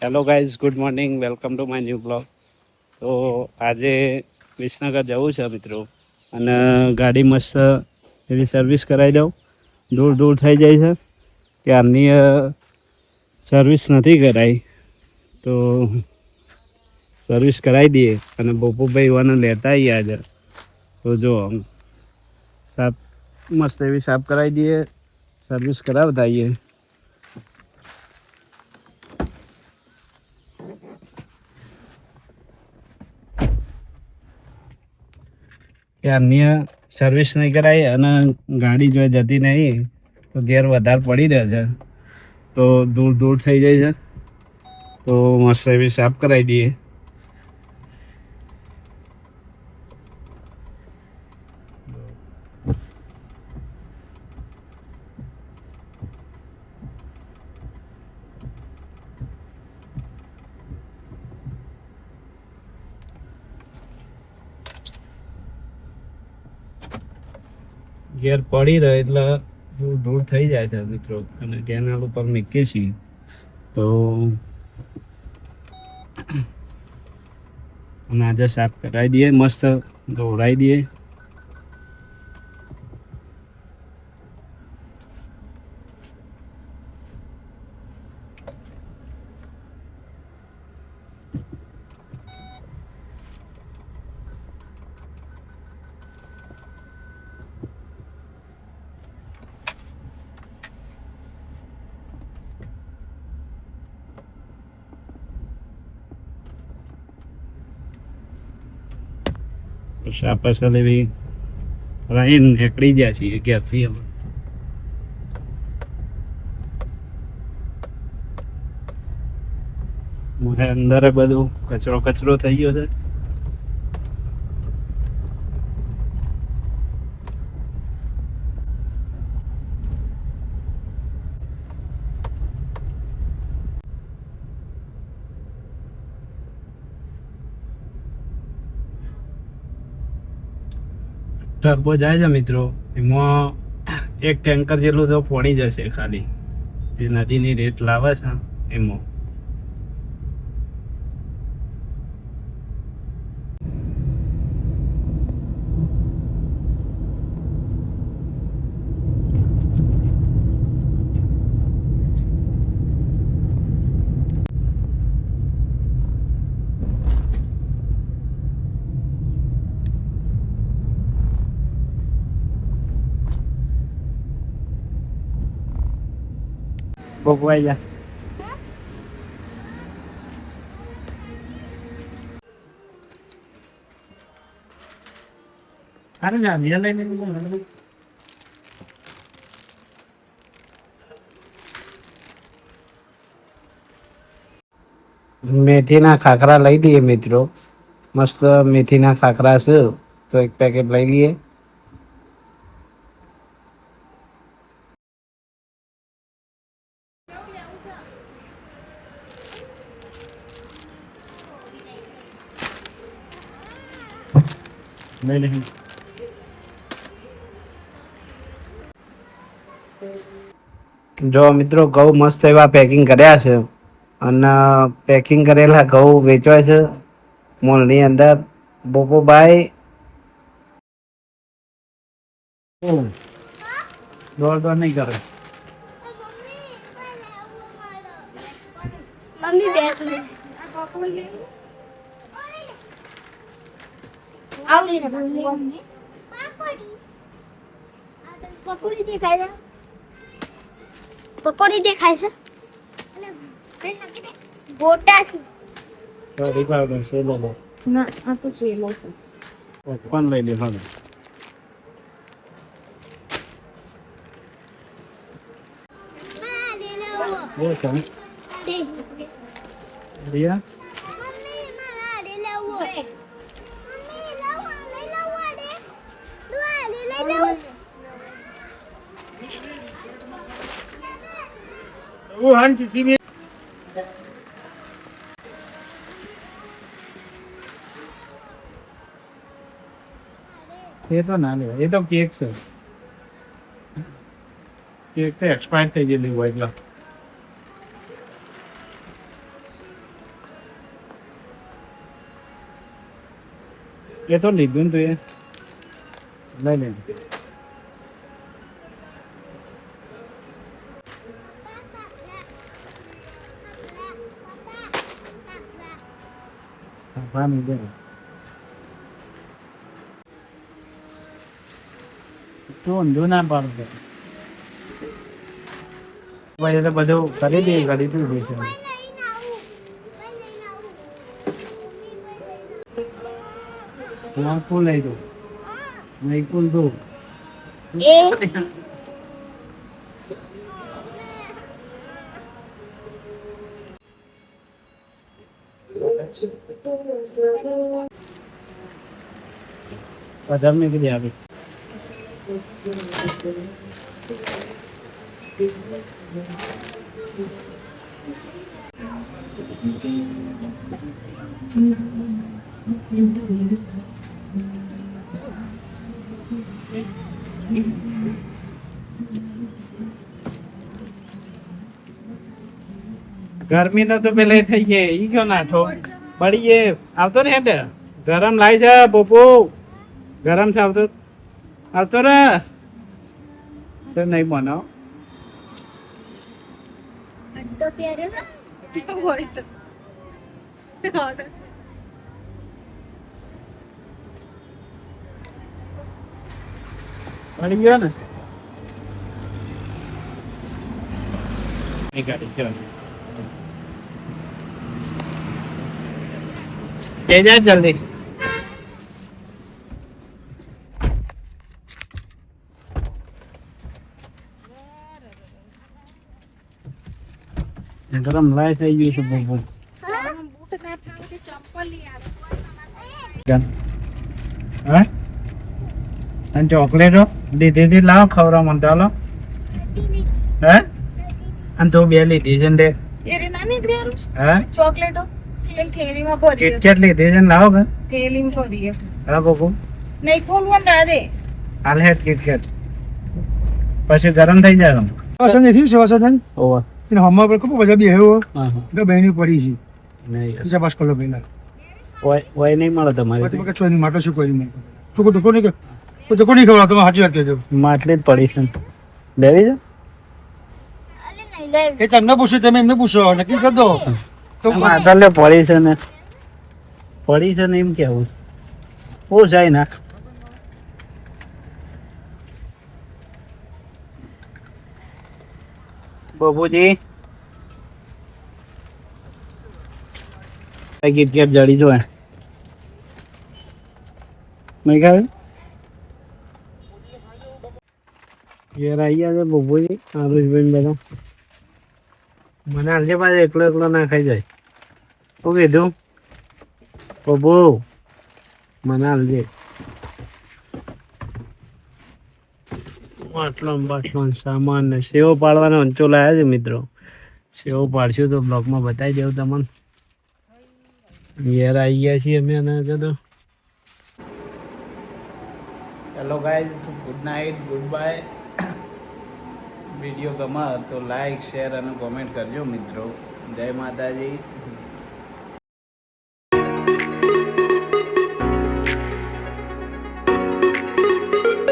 Hello guys, good morning, welcome to my new blog. તો આજે વિસનગર જવું છે મિત્રો, અને ગાડી મસ્ત એવી સર્વિસ કરાવી દઉં. દૂર દૂર થઈ જાય છે ત્યારની સર્વિસ નથી કરાવી, તો સર્વિસ કરાવી દઈએ અને બપુભાઈ એવાને લેતા આવીએ આજે. તો જો સાફ મસ્ત એવી સાફ કરાવી દઈએ, સર્વિસ કરાવતા આવીએ. ત્યારની સર્વિસ નહીં કરાવી અને ગાડી જો જતી નહીં તો ગેર વધારે પડી રહે છે, તો દૂર દૂર થઈ જાય છે. તો મસ્ત એવી સાફ કરાવી દઈએ. ગેર પડી રહે એટલે દૂર દૂર થઈ જાય છે મિત્રો, અને કેનાલ ઉપર મૂકીએ છીએ તો અને આજે સાફ કરાવી દઈએ, મસ્ત ધોવડાવી દઈએ. સાપ પાછળ એવી રહીને નીકળી ગયા છીએ ઘેરથી. અમે અંદર બધું કચરો કચરો થઈ ગયો છે. ટર્બો જાય છે મિત્રો, એમાં એક ટેન્કર જેટલું તો પડી જશે ખાલી, જે નદીની રેત લાવે છે એમાં. બગવાઈ જા. અરે ના લઈને મેથીના ખાખરા લઈ લઈએ મિત્રો. મસ્ત મેથીના ખાખરા છે તો એક પેકેટ લઈ લઈએ. જો મિત્રો, ઘઉં મસ્ત એવા પેકિંગ કર્યા છે, અને પેકિંગ કરેલા ઘઉં વેચવાય છે મોલની અંદર. બોપોભાઈ દોડ દોડ નહીં કરે. પકોડી દેખાય છે. ગોટા છે. કરી પાવડર છે લો. ના, આ તો છે લો છે. કોણ લઈ લે હવે? લે કાં રિયા મમ્મી મારા દે લેવો. મમ્મી લાવો લઈ લાવો દે. દુઆ દે લઈ લાવો. ઓ હાંજી ટીવી એ તો ના લેવાય, એ તો કેક છે. કેક તો એક્સપાયર થઈ ગયેલી હોય એટલે એ તો લીધું ને તું એ લઈ લે તો ઊંધું ના પાડું ભાઈ તો બધું કરી દે છે કોઈ લઈને આવું હું ફૂલ લઈ દઉં નહીં ફૂલ દઉં વધારે મેં કીધી આવી ગરમી નો તો પેલા થઈ જાય ઈ કયો નાઠો પડી જાય આવતો ને હેડ ગરમ લાય છે પોપો ગરમ છે આવતો રે તો નહીં બનાવ અડ્ડો પહેર્યો પડી ગયો ને એ ગાડી ચલ જા જલ્દી ગરમ લાય થઈ ગયું છે બહુ હા અને ચોકલેટો લીધી હતી લાવો ખવડાવ મને ચાલો હે અને તું બે લીધી છે ને એરી નાની ગ્રેરુસ હે ચોકલેટો પેલ થેલીમાં ભરી કિટકેટ લીધી છે ને લાવો કે થેલીમાં ભરી હા બકુ નહીં ખોલવું ના દે હાલ હેડ કિટકેટ પછી ગરમ થઈ જાય વાસણ થયું છે વાસણ ઓવા એને હમણાં પર ખૂબ બધા બી આવ્યો હા હા એટલે બહેની પડી છે નહીં બીજા પાસ કલો પહેલા ઓય નહીં મળે તમારે તમે કે ચોની માટો શું કરી મળે છોકરો ધોકો નહીં કે ધોકો નહીં ખવડાવ તમે સાચી વાત કહેજો માટલી જ પડી છે લેવી છે અલે નહીં લે એ તમને પૂછ્યું તમે એમને પૂછો નક્કી કરી દો તો માટલે પડી છે ને પડી છે ને એમ કેવું ઓ જાય ના બાબુજી ગીત ગેપ જડી જો મેં કહ્યું ઘેર આવી ગયા છે બાબુજી આરુષભાઈ બધા મને હાલજે પાછો એકલો ના ખાઈ જાય શું કીધું બાબુ મને હાલજે બાટલો સામાન ને સેવો પાડવાનો અંચો લાયા છે મિત્રો સેવો પાડશું તો બ્લોગમાં બતાવી દઉં તમને યાર આવી ગયા છીએ અમે અને કીધું hello guys good night goodbye video ગમા તો લાઈક શેર અને કોમેન્ટ કરજો મિત્રો જય માતાજી